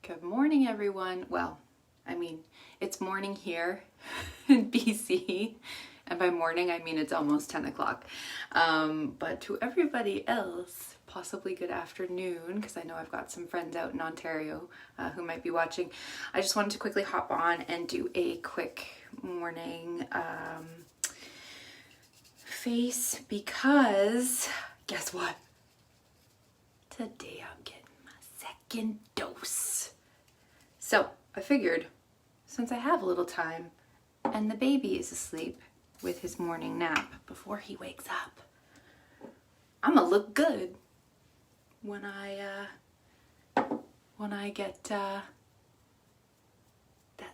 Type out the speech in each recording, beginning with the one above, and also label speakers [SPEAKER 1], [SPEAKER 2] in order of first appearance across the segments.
[SPEAKER 1] Good morning, everyone. Well, I mean, it's morning here in BC, and by morning I mean it's almost 10 o'clock. But to everybody else, possibly good afternoon, because I know I've got some friends out in Ontario who might be watching. I just wanted to quickly hop on and do a quick morning face because guess what? Today I'm getting my second dose. So I figured, since I have a little time and the baby is asleep with his morning nap before he wakes up, I'm gonna look good when I get that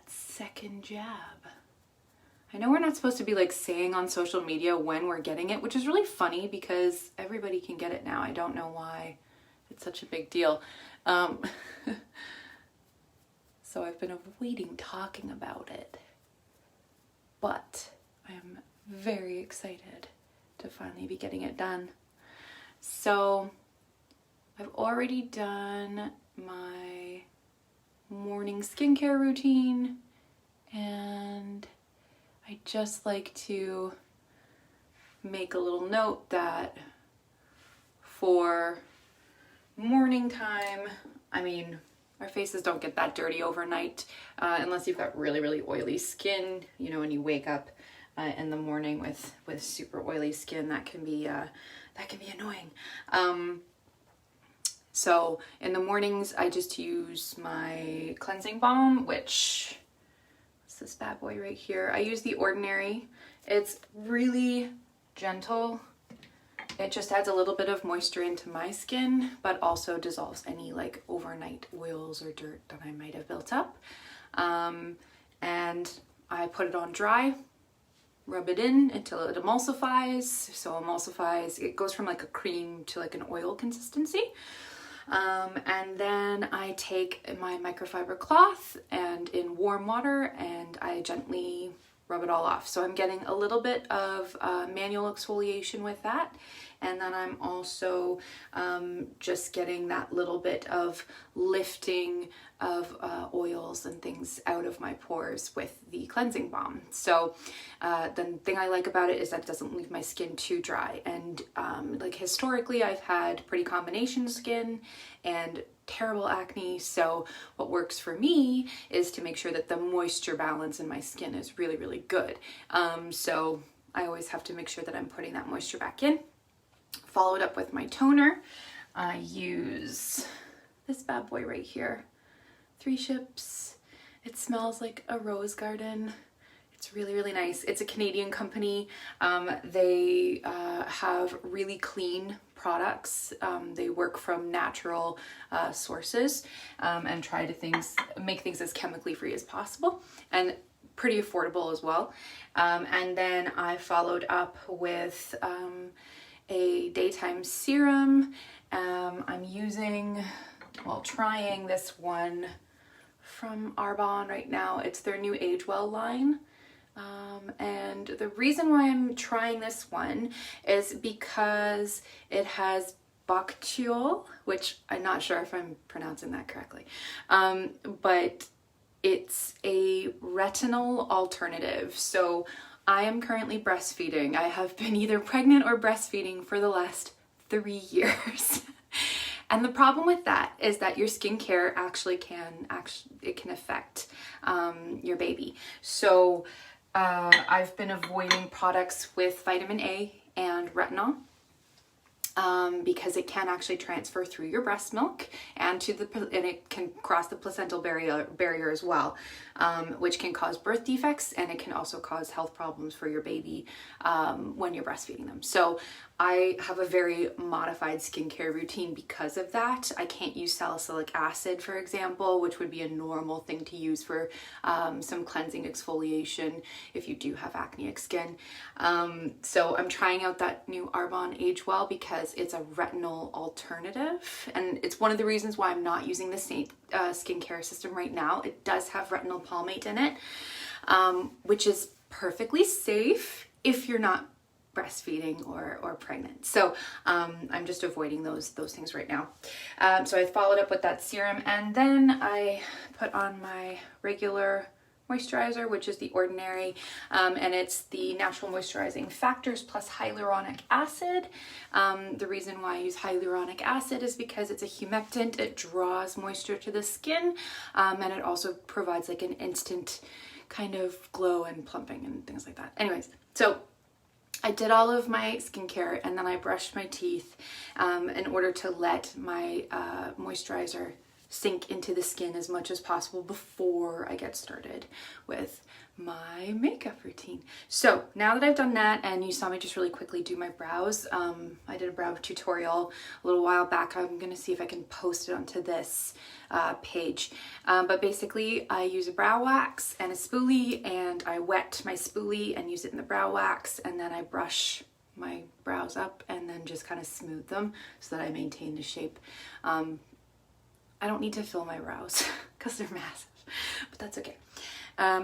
[SPEAKER 1] second jab. I know we're not supposed to be like saying on social media when we're getting it, which is really funny because everybody can get it now. I don't know why it's such a big deal. So I've been avoiding talking about it, but I am very excited to finally be getting it done. So I've already done my morning skincare routine, and I just like to make a little note that for morning time, I mean, our faces don't get that dirty overnight unless you've got really, really oily skin, you know, when you wake up in the morning with super oily skin, that can be annoying. So in the mornings, I just use my cleansing balm, which is this bad boy right here. I use the Ordinary. It's really gentle. It just adds a little bit of moisture into my skin, but also dissolves any like overnight oils or dirt that I might have built up. And I put it on dry, rub it in until it emulsifies. So emulsifies, it goes from like a cream to like an oil consistency. And then I take my microfiber cloth and in warm water and I gently rub it all off. So I'm getting a little bit of manual exfoliation with that. And then I'm also just getting that little bit of lifting of oils and things out of my pores with the cleansing balm. So the thing I like about it is that it doesn't leave my skin too dry. And like historically, I've had pretty combination skin and terrible acne. So what works for me is to make sure that the moisture balance in my skin is really, really good. So I always have to make sure that I'm putting that moisture back in. Follow it up with my toner. I use this bad boy right here, 3 Ships. It smells like a rose garden. It's really, really nice. It's a Canadian company. They have really clean products. They work from natural sources and try to make things as chemically free as possible and pretty affordable as well. And then I followed up with a daytime serum. I'm trying this one from Arbonne right now. It's their new Age Well line. And the reason why I'm trying this one is because it has bactiol, which I'm not sure if I'm pronouncing that correctly, but it's a retinol alternative. So I am currently breastfeeding. I have been either pregnant or breastfeeding for the last 3 years. And the problem with that is that your skincare can affect your baby. So I've been avoiding products with vitamin A and retinol because it can actually transfer through your breast milk and it can cross the placental barrier as well, which can cause birth defects, and it can also cause health problems for your baby when you're breastfeeding them. So I have a very modified skincare routine because of that. I can't use salicylic acid, for example, which would be a normal thing to use for some cleansing exfoliation if you do have acneic skin. So I'm trying out that new Arbonne Age Well because it's a retinol alternative, and it's one of the reasons why I'm not using the Seint skincare system right now. It does have retinol palmate in it, which is perfectly safe if you're not breastfeeding or pregnant. So I'm just avoiding those things right now. So I followed up with that serum, and then I put on my regular moisturizer, which is the Ordinary, and it's the Natural Moisturizing Factors plus hyaluronic acid. The reason why I use hyaluronic acid is because it's a humectant. It draws moisture to the skin, and it also provides like an instant kind of glow and plumping and things like that. Anyways, so I did all of my skincare, and then I brushed my teeth in order to let my moisturizer sink into the skin as much as possible before I get started with my makeup routine. So now that I've done that, and you saw me just really quickly do my brows, I did a brow tutorial a little while back. I'm gonna see if I can post it onto this page. But basically I use a brow wax and a spoolie, and I wet my spoolie and use it in the brow wax, and then I brush my brows up and then just kind of smooth them so that I maintain the shape. I don't need to fill my brows because they're massive, but that's okay.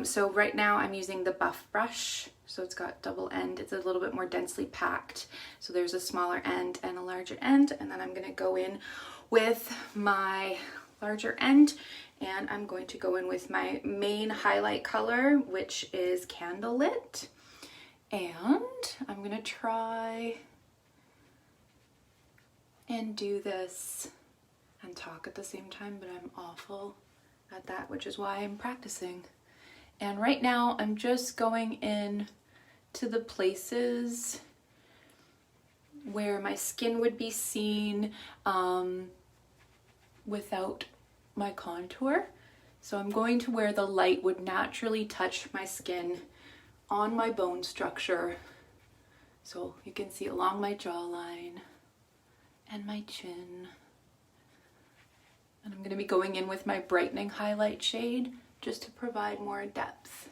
[SPEAKER 1] So right now I'm using the Buff brush. So it's got double end. It's a little bit more densely packed. So there's a smaller end and a larger end. And then I'm going to go in with my larger end, and I'm going to go in with my main highlight color, which is Candlelit. And I'm going to try and do this and talk at the same time, but I'm awful at that, which is why I'm practicing. And right now I'm just going in to the places where my skin would be seen without my contour. So I'm going to where the light would naturally touch my skin on my bone structure. So you can see along my jawline and my chin. And I'm going to be going in with my Brightening highlight shade just to provide more depth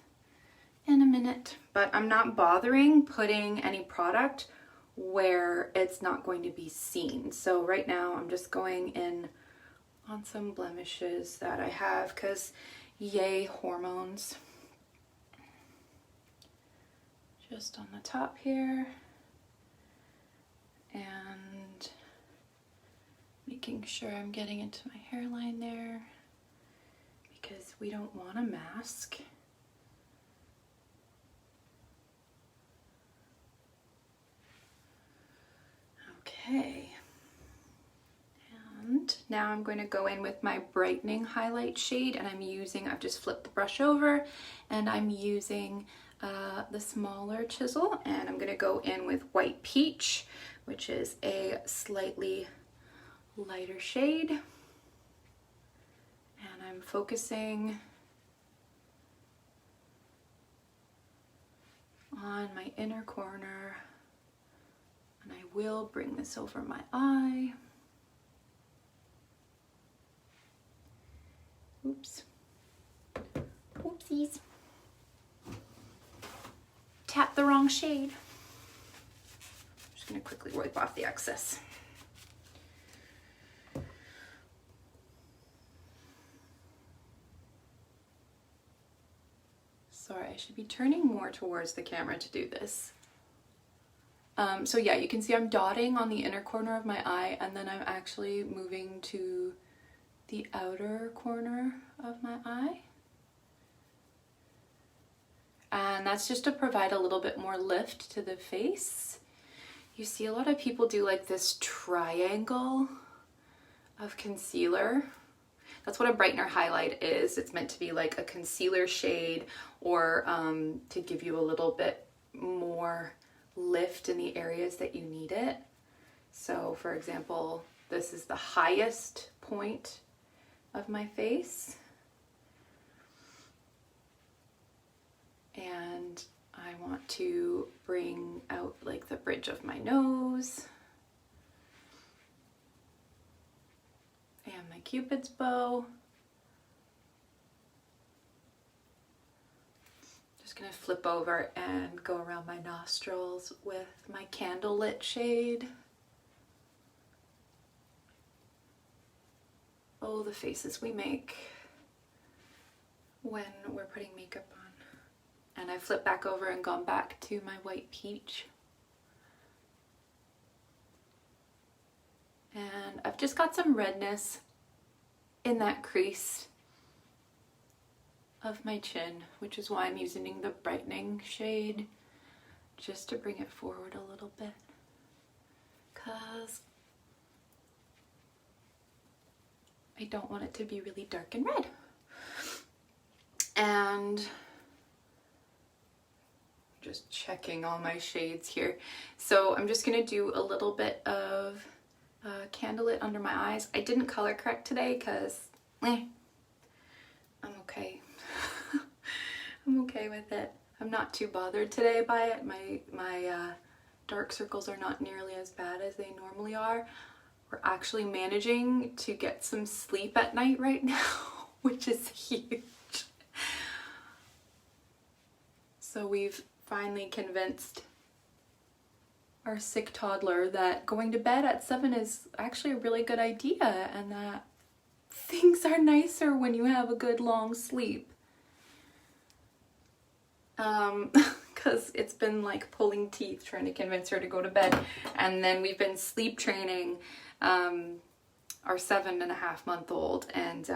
[SPEAKER 1] in a minute. But I'm not bothering putting any product where it's not going to be seen. So right now I'm just going in on some blemishes that I have, because yay hormones. Just on the top here, and making sure I'm getting into my hairline there, because we don't want a mask. Okay. And now I'm going to go in with my Brightening highlight shade, and I've just flipped the brush over, and I'm using the smaller chisel, and I'm going to go in with White Peach, which is a slightly lighter shade, and I'm focusing on my inner corner, and I will bring this over my eye. Oops. Oopsies. Tap the wrong shade. I'm just going to quickly wipe off the excess. Sorry, I should be turning more towards the camera to do this. So yeah, you can see I'm dotting on the inner corner of my eye, and then I'm actually moving to the outer corner of my eye. And that's just to provide a little bit more lift to the face. You see a lot of people do like this triangle of concealer. That's what a brightener highlight is. It's meant to be like a concealer shade, or to give you a little bit more lift in the areas that you need it. So for example, this is the highest point of my face, and I want to bring out like the bridge of my nose and my Cupid's bow. Just gonna flip over and go around my nostrils with my Candlelit shade. Oh, the faces we make when we're putting makeup on. And I flipped back over and gone back to my White Peach. And I've just got some redness in that crease of my chin, which is why I'm using the Brightening shade, just to bring it forward a little bit, because I don't want it to be really dark and red. And just checking all my shades here. So I'm just gonna do a little bit of Candlelit under my eyes. I didn't color correct today because I'm okay. I'm okay with it. I'm not too bothered today by it. My dark circles are not nearly as bad as they normally are. We're actually managing to get some sleep at night right now, which is huge. So we've finally convinced our sick toddler that going to bed at 7 is actually a really good idea, and that things are nicer when you have a good long sleep. Because it's been like pulling teeth trying to convince her to go to bed. And then we've been sleep training our 7.5-month-old, and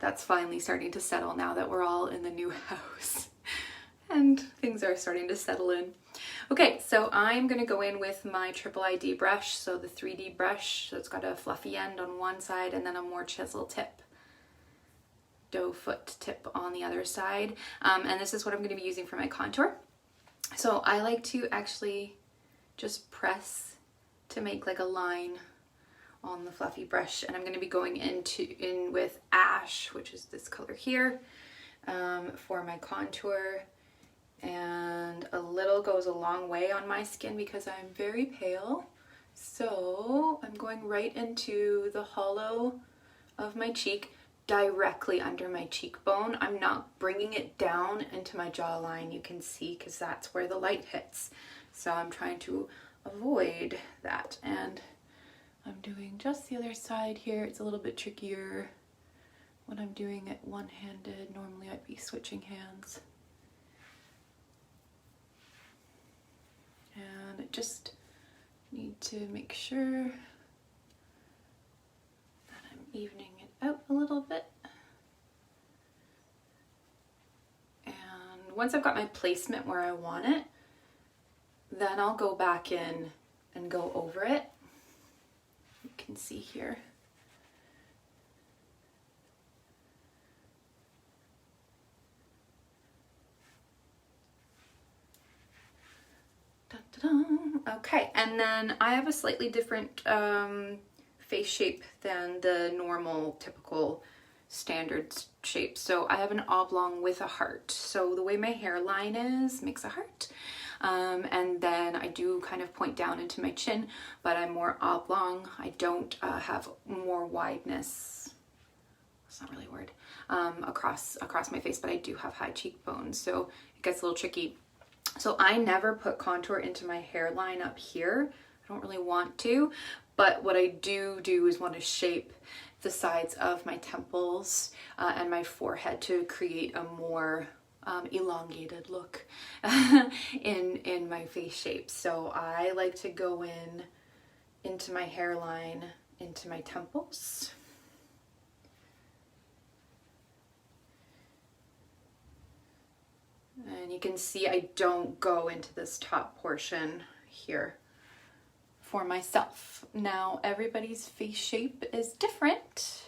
[SPEAKER 1] that's finally starting to settle now that we're all in the new house. And things are starting to settle in. Okay, so I'm gonna go in with my triple ID brush, so the 3D brush, so it's got a fluffy end on one side and then a more chisel tip, doe foot tip on the other side. And this is what I'm gonna be using for my contour. So I like to actually just press to make like a line on the fluffy brush, and I'm gonna be going in with Ash, which is this color here, for my contour. And a little goes a long way on my skin because I'm very pale. So I'm going right into the hollow of my cheek, directly under my cheekbone. I'm not bringing it down into my jawline, you can see, because that's where the light hits. So I'm trying to avoid that. And I'm doing just the other side here. It's a little bit trickier when I'm doing it one-handed. Normally I'd be switching hands. And I just need to make sure that I'm evening it out a little bit. And once I've got my placement where I want it, then I'll go back in and go over it. You can see here. Okay, and then I have a slightly different face shape than the normal typical standard shape. So I have an oblong with a heart. So the way my hairline is makes a heart. And then I do kind of point down into my chin, but I'm more oblong. I don't have more wideness. That's not really a word. Across my face, but I do have high cheekbones, so it gets a little tricky. So I never put contour into my hairline up here. I don't really want to, but what I do is want to shape the sides of my temples and my forehead to create a more elongated look in my face shape. So I like to go into my hairline, into my temples. And you can see I don't go into this top portion here for myself. Now everybody's face shape is different.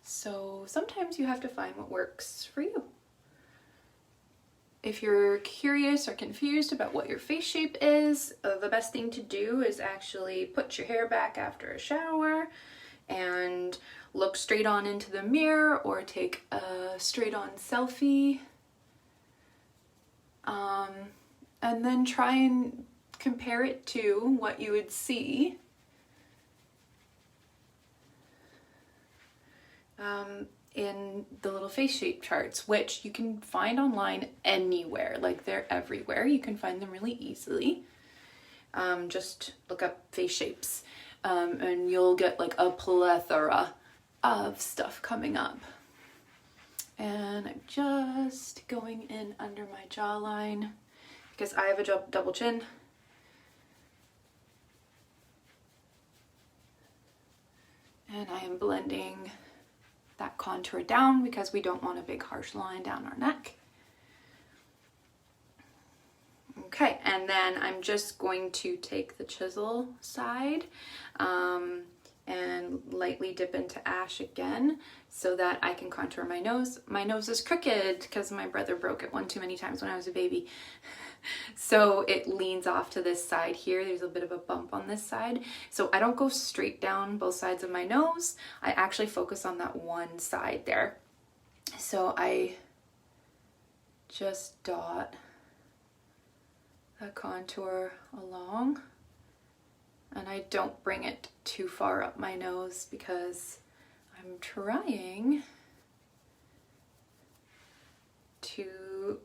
[SPEAKER 1] So sometimes you have to find what works for you. If you're curious or confused about what your face shape is, the best thing to do is actually put your hair back after a shower and look straight on into the mirror, or take a straight on selfie, and then try and compare it to what you would see in the little face shape charts, which you can find online anywhere. Like, they're everywhere. You can find them really easily. Just look up face shapes, and you'll get like a plethora of stuff coming up. And I'm just going in under my jawline because I have a double chin, And I am blending that contour down because we don't want a big harsh line down our neck. Okay, and then I'm just going to take the chisel side and lightly dip into ash again so that I can contour my nose. My nose is crooked because my brother broke it one too many times when I was a baby. So it leans off to this side here. There's a bit of a bump on this side. So I don't go straight down both sides of my nose. I actually focus on that one side there. So I just dot a contour along, and I don't bring it too far up my nose because I'm trying to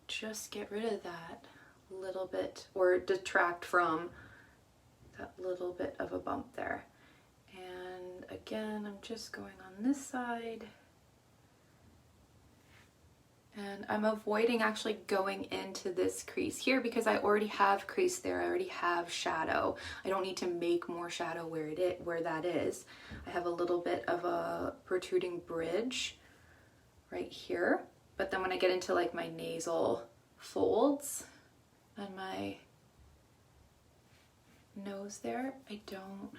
[SPEAKER 1] just get rid of that little bit, or detract from that little bit of a bump there. And again, I'm just going on this side. And I'm avoiding actually going into this crease here because I already have crease there. I already have shadow. I don't need to make more shadow where that is. I have a little bit of a protruding bridge right here. But then when I get into like my nasal folds and my nose there, I don't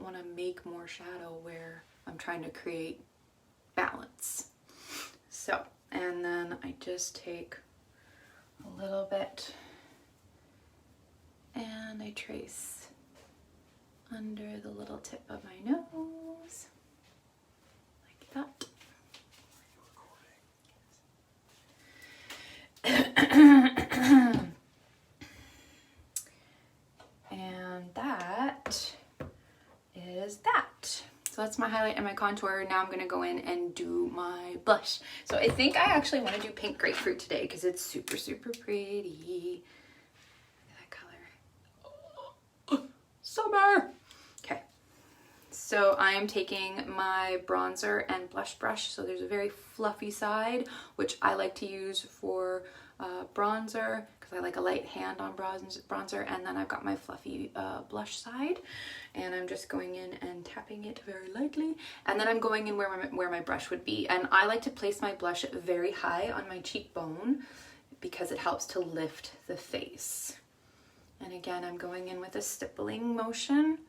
[SPEAKER 1] want to make more shadow where I'm trying to create balance. So, and then I just take a little bit and I trace under the little tip of my nose, like that. And that is that. So that's my highlight and my contour. Now I'm gonna go in and do my blush. So I think I actually want to do pink grapefruit today because it's super, super pretty. Look at that color. Oh, summer! Okay, so I am taking my bronzer and blush brush. So there's a very fluffy side, which I like to use for bronzer because I like a light hand on bronzer, and then I've got my fluffy blush side, and I'm just going in and tapping it very lightly, and then I'm going in where my brush would be. And I like to place my blush very high on my cheekbone because it helps to lift the face. And again, I'm going in with a stippling motion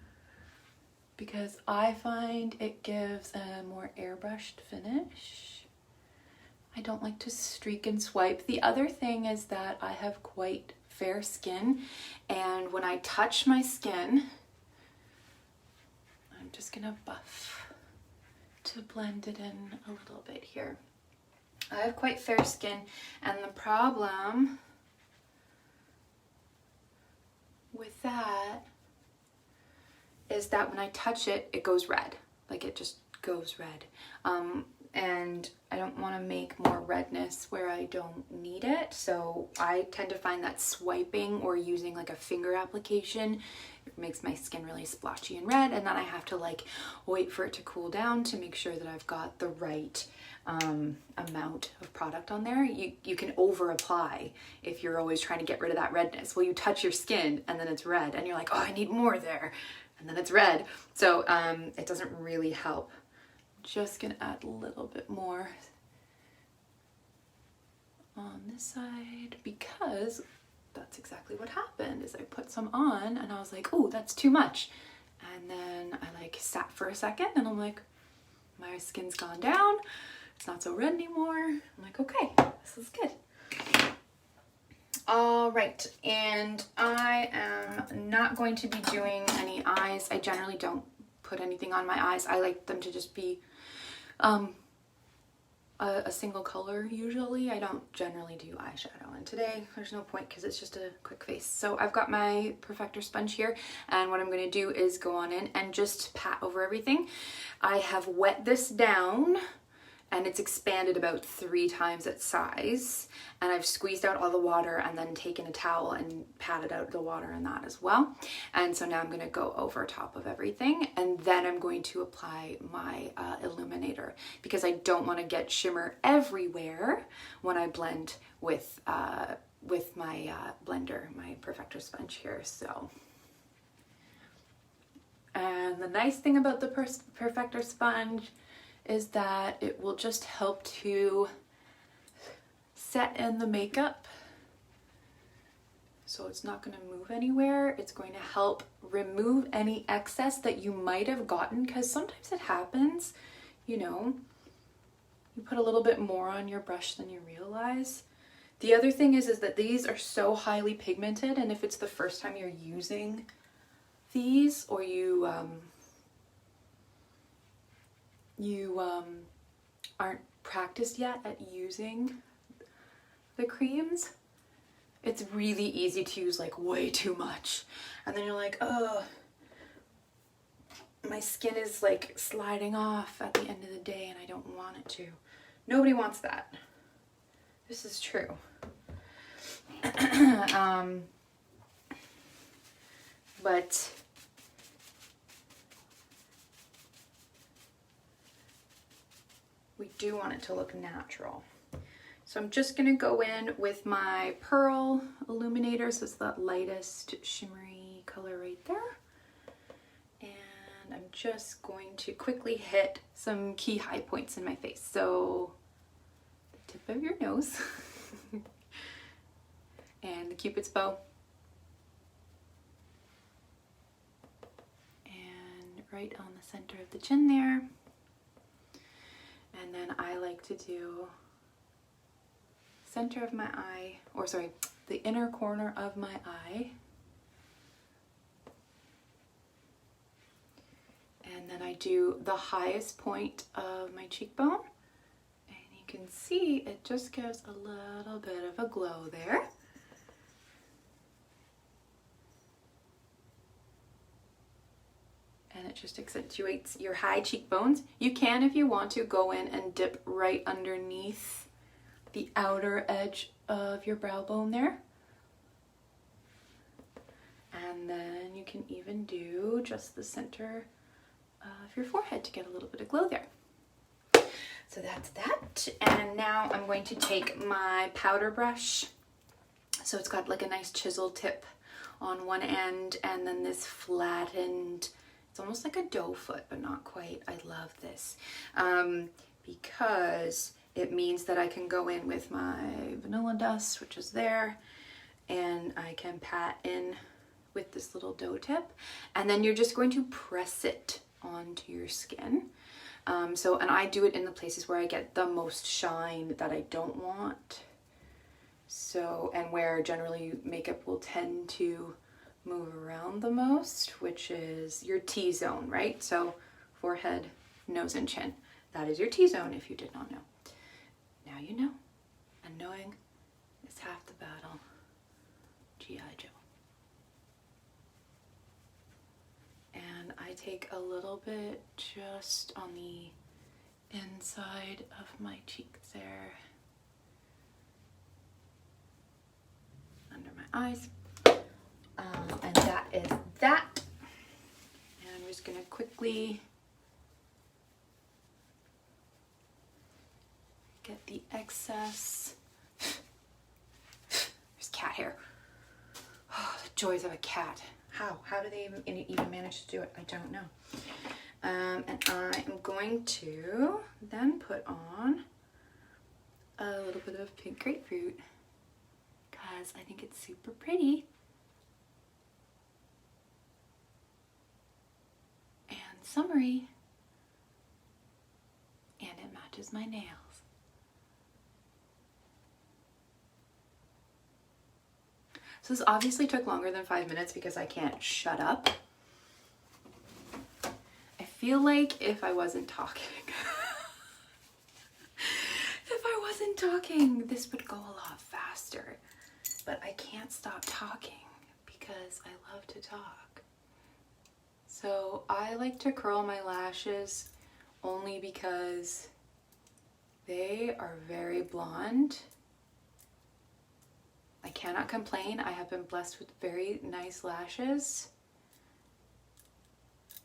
[SPEAKER 1] because I find it gives a more airbrushed finish. I don't like to streak and swipe. The other thing is that I have quite fair skin, and when I touch my skin, I'm just gonna buff to blend it in a little bit here. I have quite fair skin, and the problem with that is that when I touch it, it goes red. Like, it just goes red. And I don't want to make more redness where I don't need it. So I tend to find that swiping or using like a finger application, it makes my skin really splotchy and red, and then I have to like wait for it to cool down to make sure that I've got the right amount of product on there. You can over apply if you're always trying to get rid of that redness. Well, you touch your skin and then it's red and you're like, oh, I need more there, and then it's red. So it doesn't really help. Just gonna add a little bit more on this side because that's exactly what happened. Is I put some on and I was like, oh, that's too much, and then I like sat for a second and I'm like, my skin's gone down, it's not so red anymore. I'm like, okay, this is good. All right, and I am not going to be doing any eyes. I generally don't put anything on my eyes. I like them to just be a single color usually. I don't generally do eyeshadow, and today there's no point because it's just a quick face. So I've got my Perfector sponge here, and what I'm going to do is go on in and just pat over everything. I have wet this down and it's expanded about 3 times its size, and I've squeezed out all the water and then taken a towel and patted out the water in that as well. And so now I'm going to go over top of everything, and then I'm going to apply my Illuminator because I don't want to get shimmer everywhere when I blend with with my blender, my Perfector sponge here. So, and the nice thing about the Perfector sponge is that it will just help to set in the makeup. So it's not going to move anywhere. It's going to help remove any excess that you might have gotten, because sometimes it happens, you know, you put a little bit more on your brush than you realize. The other thing is that these are so highly pigmented, and if it's the first time you're using these, or you aren't practiced yet at using the creams, it's really easy to use like way too much. And then you're like, oh, my skin is like sliding off at the end of the day and I don't want it to. Nobody wants that. This is true. But we do want it to look natural. So I'm just gonna go in with my Pearl Illuminator. So it's that lightest shimmery color right there. And I'm just going to quickly hit some key high points in my face. So the tip of your nose and the Cupid's bow. And right on the center of the chin there. And then I like to do center of my eye, or sorry, the inner corner of my eye. And then I do the highest point of my cheekbone. And you can see it just gives a little bit of a glow there. And it just accentuates your high cheekbones. You can, if you want to, go in and dip right underneath the outer edge of your brow bone there. And then you can even do just the center of your forehead to get a little bit of glow there. So that's that. And now I'm going to take my powder brush. So it's got like a nice chisel tip on one end, and then this flattened, it's almost like a doe foot, but not quite. I love this because it means that I can go in with my vanilla dust, which is there, and I can pat in with this little doe tip, and then you're just going to press it onto your skin. And I do it in the places where I get the most shine that I don't want. So, and where generally makeup will tend to move around the most, which is your T-zone, right? So forehead, nose, and chin. That is your T-zone if you did not know. Now you know, and knowing is half the battle. G.I. Joe. And I take a little bit just on the inside of my cheeks there, under my eyes. And that is that. And I'm just gonna quickly get the excess. There's cat hair. Oh, the joys of a cat. How do they even manage to do it? I don't know. And I am going to then put on a little bit of pink grapefruit because I think it's super pretty. And summery. And it matches my nails. So this obviously took longer than 5 minutes because I can't shut up. I feel like if I wasn't talking, this would go a lot faster. But I can't stop talking because I love to talk. So I like to curl my lashes only because they are very blonde. I cannot complain. I have been blessed with very nice lashes,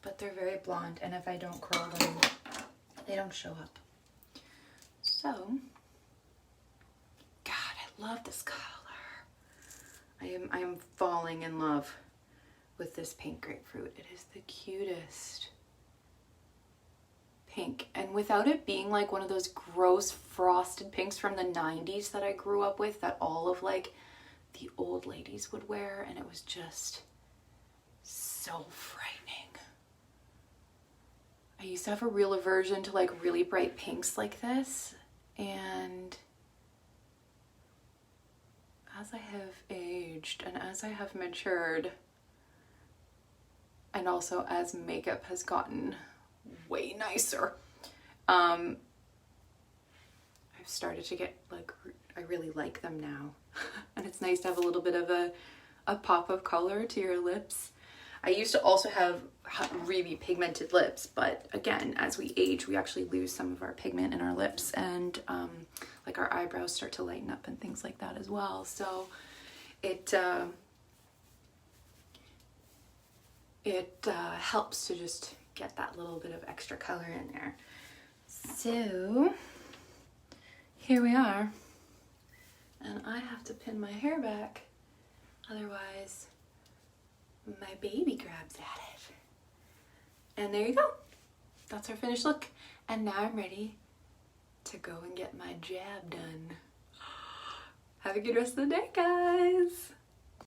[SPEAKER 1] but they're very blonde, and if I don't curl them, they don't show up. So, God, I love this color. I am falling in love with this pink grapefruit. It is the cutest pink, and without it being like one of those gross frosted pinks from the 90s that I grew up with, that all of like the old ladies would wear, and it was just so frightening. I used to have a real aversion to like really bright pinks like this, and as I have aged and as I have matured, and also as makeup has gotten way nicer, I've started to get like, I really like them now. And it's nice to have a little bit of a pop of color to your lips. I used to also have really pigmented lips, but again, as we age, we actually lose some of our pigment in our lips, and like our eyebrows start to lighten up and things like that as well. So it helps to just get that little bit of extra color in there. So here we are, and I have to pin my hair back, otherwise my baby grabs at it. And there you go. That's our finished look. And now I'm ready to go and get my jab done. Have a good rest of the day, guys.